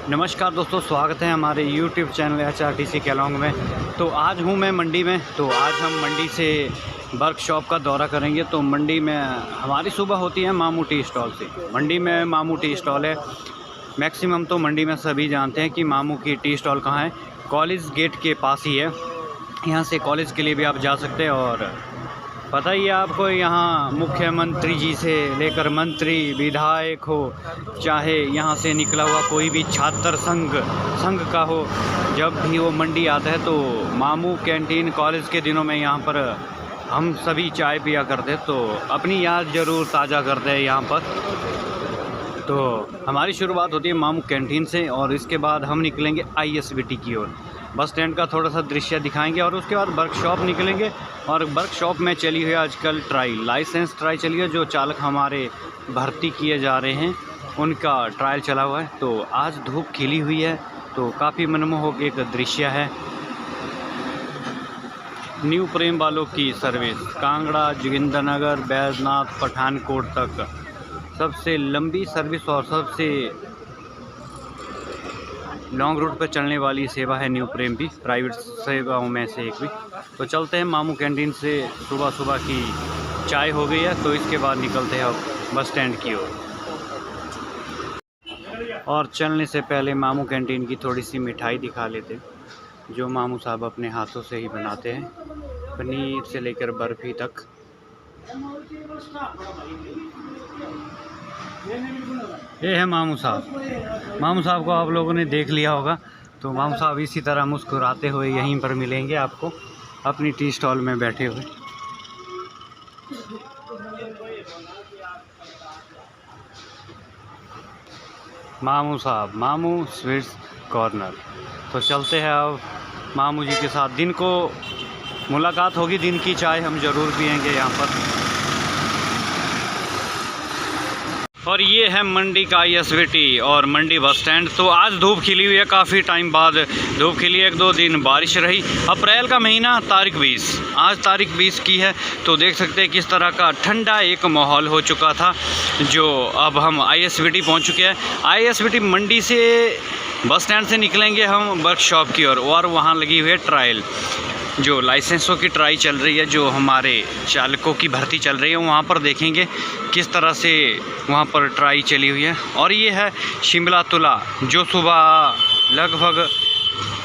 नमस्कार दोस्तों, स्वागत है हमारे YouTube चैनल HRTC केलॉन्ग में। तो आज हूँ मैं मंडी में। तो आज हम मंडी से वर्कशॉप का दौरा करेंगे। तो मंडी में हमारी सुबह होती है मामू टी स्टॉल से। मंडी में मामू टी स्टॉल है। मैक्सिमम तो मंडी में सभी जानते हैं कि मामू की टी स्टॉल कहाँ है। कॉलेज गेट के पास ही है। यहाँ से कॉलेज के लिए भी आप जा सकते हैं। और पता ही है आपको, यहाँ मुख्यमंत्री जी से लेकर मंत्री, विधायक हो, चाहे यहाँ से निकला हुआ कोई भी छात्र संघ का हो, जब भी वो मंडी आता है तो मामू कैंटीन कॉलेज के दिनों में यहाँ पर हम सभी चाय पिया करते। तो अपनी याद ज़रूर ताज़ा करते हैं यहाँ पर। तो हमारी शुरुआत होती है मामू कैंटीन से और इसके बाद हम निकलेंगे ISBT की ओर। बस स्टैंड का थोड़ा सा दृश्य दिखाएंगे और उसके बाद वर्कशॉप निकलेंगे। और वर्कशॉप में चली हुई आजकल लाइसेंस ट्राई चली है। जो चालक हमारे भर्ती किए जा रहे हैं उनका ट्रायल चला हुआ है। तो आज धूप खिली हुई है तो काफ़ी मनमोहक एक दृश्य है। न्यू प्रेम वालों की सर्विस कांगड़ा, जोगिंद्रनगर, बैजनाथ, पठानकोट तक सबसे लंबी सर्विस और सबसे लॉन्ग रूट पर चलने वाली सेवा है न्यू प्रेम भी, प्राइवेट सेवाओं में से एक भी। तो चलते हैं मामू कैंटीन से। सुबह की चाय हो गई है तो इसके बाद निकलते हैं अब बस स्टैंड की ओर। और चलने से पहले मामू कैंटीन की थोड़ी सी मिठाई दिखा लेते, जो मामू साहब अपने हाथों से ही बनाते हैं, पनीर से लेकर बर्फ़ी तक। ये है मामू साहब। मामू साहब को आप लोगों ने देख लिया होगा। तो मामू साहब इसी तरह मुस्कुराते हुए यहीं पर मिलेंगे आपको, अपनी टी स्टॉल में बैठे हुए। मामू साहब, मामू स्वीट्स कॉर्नर। तो चलते हैं अब मामू जी के साथ। दिन को मुलाकात होगी, दिन की चाय हम ज़रूर पियेंगे यहाँ पर। और ये है मंडी का ISBT और मंडी बस स्टैंड। तो आज धूप खिली हुई है, काफ़ी टाइम बाद धूप खिली है। 1-2 दिन बारिश रही। अप्रैल का महीना, तारीख 20, आज तारीख 20 की है। तो देख सकते हैं किस तरह का ठंडा एक माहौल हो चुका था। जो अब हम ISBT पहुंच चुके हैं। ISBT मंडी से बस स्टैंड से निकलेंगे हम वर्कशॉप की ओर। और वहाँ लगी हुई है ट्रायल, जो लाइसेंसों की ट्राई चल रही है, जो हमारे चालकों की भर्ती चल रही है। वहाँ पर देखेंगे किस तरह से वहाँ पर ट्राई चली हुई है। और ये है शिमला तुला, जो सुबह लगभग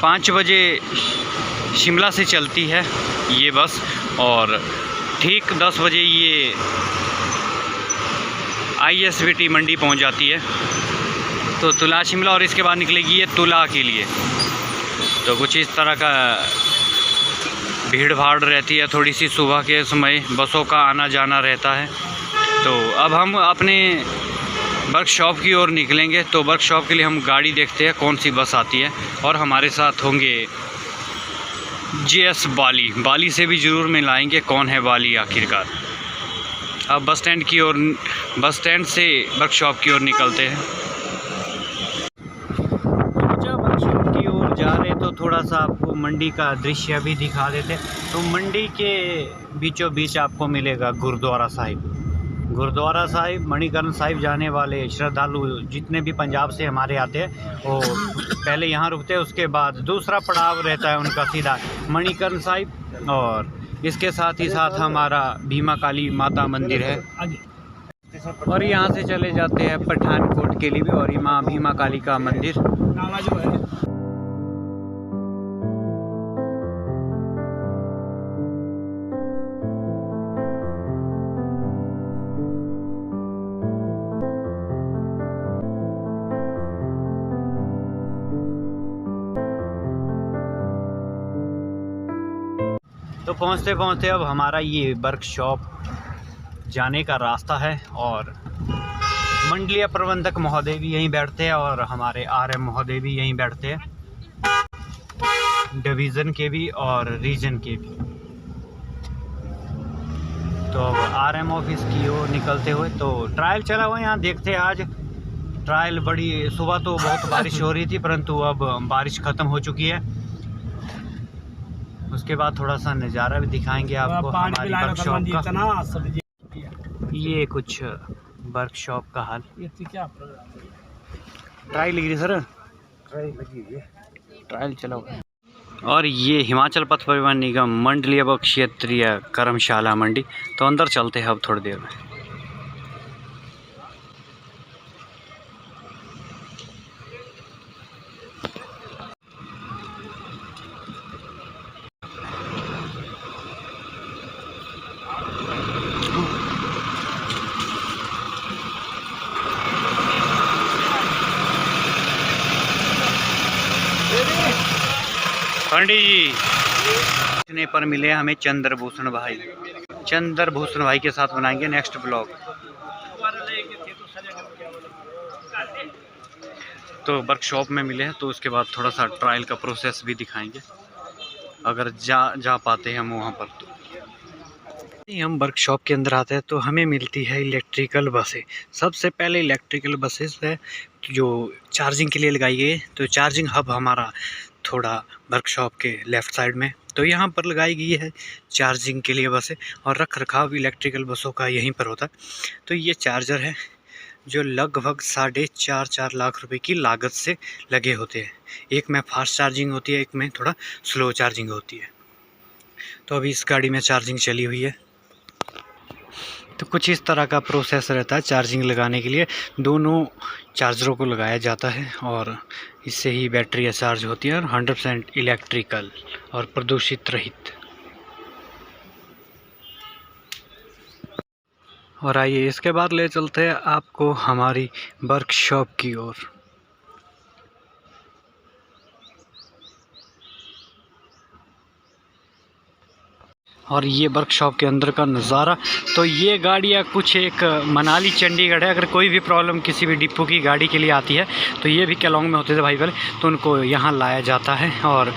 5 बजे शिमला से चलती है ये बस, और ठीक 10 बजे ये ISBT मंडी पहुँच जाती है। तो तुला शिमला, और इसके बाद निकलेगी ये तुला के लिए। तो कुछ इस तरह का भीड़ भाड़ रहती है थोड़ी सी सुबह के समय, बसों का आना जाना रहता है। तो अब हम अपने वर्कशॉप की ओर निकलेंगे। तो वर्कशॉप के लिए हम गाड़ी देखते हैं कौन सी बस आती है। और हमारे साथ होंगे JS बाली से भी ज़रूर मिलाएंगे कौन है बाली आखिरकार। अब बस स्टैंड से वर्कशॉप की ओर निकलते हैं। जा रहे तो थोड़ा सा आपको मंडी का दृश्य भी दिखा देते। तो मंडी के बीचों बीच आपको मिलेगा गुरुद्वारा साहिब। मणिकर्ण साहिब जाने वाले श्रद्धालु जितने भी पंजाब से हमारे आते हैं वो पहले यहाँ रुकते हैं। उसके बाद दूसरा पड़ाव रहता है उनका सीधा मणिकर्ण साहिब। और इसके साथ ही साथ हमारा भीमा काली माता मंदिर है। और यहाँ से चले जाते हैं पठानकोट के लिए भी, और माँ भीमा काली का मंदिर। तो पहुँचते पहुँचते अब हमारा ये वर्कशॉप जाने का रास्ता है। और मंडलीय प्रबंधक महोदय भी यहीं बैठते हैं और हमारे RM महोदय भी यहीं बैठते हैं, डिवीज़न के भी और रीजन के भी। तो अब RM ऑफिस की ओर निकलते हुए, तो ट्रायल चला हुआ है यहाँ, देखते हैं आज ट्रायल। बड़ी सुबह तो बहुत बारिश हो रही थी, परंतु अब बारिश ख़त्म हो चुकी है। उसके बाद थोड़ा सा नज़ारा भी दिखाएंगे आपको हमारी वर्कशॉप का। ये कुछ वर्कशॉप का हाल। ट्राई लगी सर, ट्रायल चलाओ। और ये हिमाचल पथ परिवहन निगम मंडलीय व क्षेत्रीय कर्मशाला मंडी। तो अंदर चलते हैं अब थोड़ी देर में। पंडित जी ने पर मिले हमें चंद्रभूषण भाई। चंद्रभूषण भाई के साथ बनाएंगे नेक्स्ट ब्लॉग। तो वर्कशॉप में मिले हैं तो उसके बाद थोड़ा सा ट्रायल का प्रोसेस भी दिखाएंगे, अगर जा पाते हैं हम वहाँ पर। तो हम वर्कशॉप के अंदर आते हैं तो हमें मिलती है इलेक्ट्रिकल बसें। सबसे पहले इलेक्ट्रिकल बसेस है जो चार्जिंग के लिए लगाई गई है। तो चार्जिंग हब हमारा थोड़ा वर्कशॉप के लेफ़्ट साइड में, तो यहाँ पर लगाई गई है चार्जिंग के लिए बसें। और रख रखाव इलेक्ट्रिकल बसों का यहीं पर होता है। तो ये चार्जर है जो लगभग 4.5 लाख रुपए की लागत से लगे होते हैं। एक में फास्ट चार्जिंग होती है, एक में थोड़ा स्लो चार्जिंग होती है। तो अभी इस गाड़ी में चार्जिंग चली हुई है। तो कुछ इस तरह का प्रोसेस रहता है चार्जिंग लगाने के लिए। दोनों चार्जरों को लगाया जाता है और इससे ही बैटरी चार्ज होती है, और 100% इलेक्ट्रिकल और प्रदूषित रहित। और आइए इसके बाद ले चलते हैं आपको हमारी वर्कशॉप की ओर। और ये वर्कशॉप के अंदर का नज़ारा। तो ये गाड़ियाँ कुछ एक मनाली चंडीगढ़ है। अगर कोई भी प्रॉब्लम किसी भी डिपो की गाड़ी के लिए आती है तो ये भी केलोंग में होते थे भाई पहले, तो उनको यहाँ लाया जाता है। और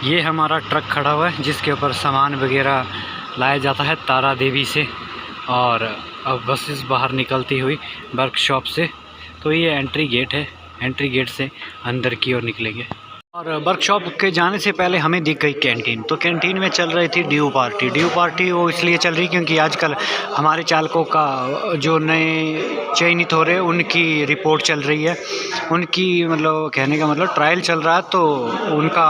ये हमारा ट्रक खड़ा हुआ है जिसके ऊपर सामान वगैरह लाया जाता है तारा देवी से। और अब बसेस बाहर निकलती हुई वर्कशॉप से। तो ये एंट्री गेट है, एंट्री गेट से अंदर की ओर निकलेंगे। और वर्कशॉप के जाने से पहले हमें दिख गई कैंटीन। तो कैंटीन में चल रही थी ड्यू पार्टी। ड्यू पार्टी वो इसलिए चल रही क्योंकि आजकल हमारे चालकों का जो नए चयनित हो रहे हैं उनकी रिपोर्ट चल रही है। उनकी मतलब कहने का मतलब ट्रायल चल रहा है, तो उनका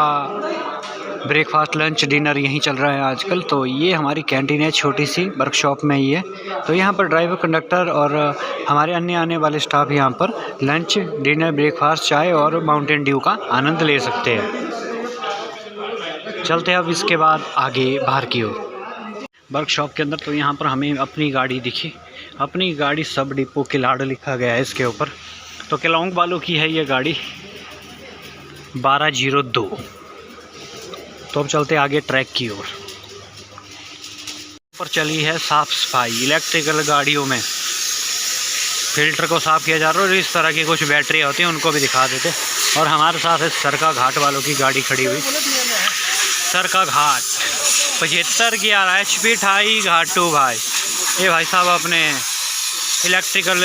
ब्रेकफास्ट लंच डिनर यहीं चल रहा है आजकल। तो ये हमारी कैंटीन है, छोटी सी वर्कशॉप में ही है। तो यहाँ पर ड्राइवर, कंडक्टर और हमारे अन्य आने वाले स्टाफ यहाँ पर लंच, डिनर, ब्रेकफास्ट, चाय और माउंटेन ड्यू का आनंद ले सकते हैं। चलते हैं अब इसके बाद आगे बाहर की ओर वर्कशॉप के अंदर। तो यहाँ पर हमें अपनी गाड़ी दिखी। अपनी गाड़ी सब डिपो किलाड़ लिखा गया है इसके ऊपर। तो केलोंग वालों की है ये गाड़ी 1202। तो अब चलते आगे ट्रैक की ओर। पर चली है साफ़ सफाई। इलेक्ट्रिकल गाड़ियों में फिल्टर को साफ़ किया जा रहा है। और इस तरह की कुछ बैटरी होती हैं उनको भी दिखा देते। और हमारे साथ है सरका घाट वालों की गाड़ी खड़ी हुई। सरका घाट 75 HP ठाई घाटू भाई। ये भाई साहब अपने इलेक्ट्रिकल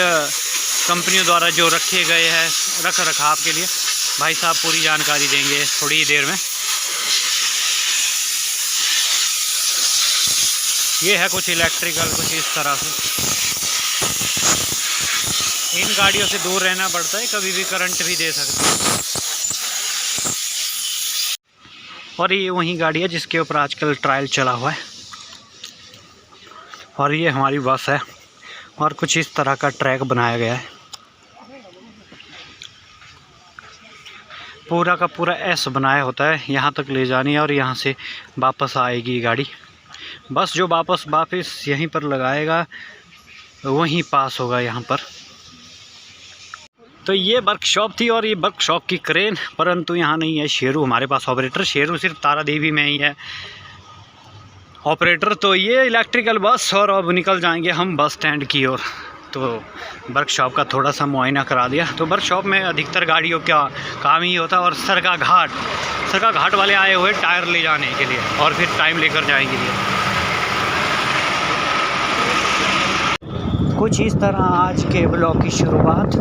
कंपनियों द्वारा जो रखे गए हैं रख रखाव के लिए, भाई साहब पूरी जानकारी देंगे थोड़ी देर में। ये है कुछ इलेक्ट्रिकल, कुछ इस तरह से। इन गाड़ियों से दूर रहना पड़ता है, कभी भी करंट भी दे सकते हैं। और ये वही गाड़ी है जिसके ऊपर आजकल ट्रायल चला हुआ है। और ये हमारी बस है और कुछ इस तरह का ट्रैक बनाया गया है। पूरा का पूरा एस बनाया होता है, यहाँ तक ले जानी है और यहाँ से वापस आएगी गाड़ी। बस जो वापस यहीं पर लगाएगा वहीं पास होगा यहाँ पर। तो ये वर्कशॉप थी और ये वर्कशॉप की क्रेन, परंतु यहाँ नहीं है शेरू हमारे पास ऑपरेटर। शेरू सिर्फ तारा देवी में ही है ऑपरेटर। तो ये इलेक्ट्रिकल बस, और अब निकल जाएंगे हम बस स्टैंड की ओर। तो वर्कशॉप का थोड़ा सा मुआयना करा दिया। तो वर्कशॉप में अधिकतर गाड़ियों का काम ही होता है। और सरका घाट वाले आए हुए टायर ले जाने के लिए और फिर टाइम लेकर जाएंगे लिए। कुछ इस तरह आज के ब्लॉग की शुरुआत।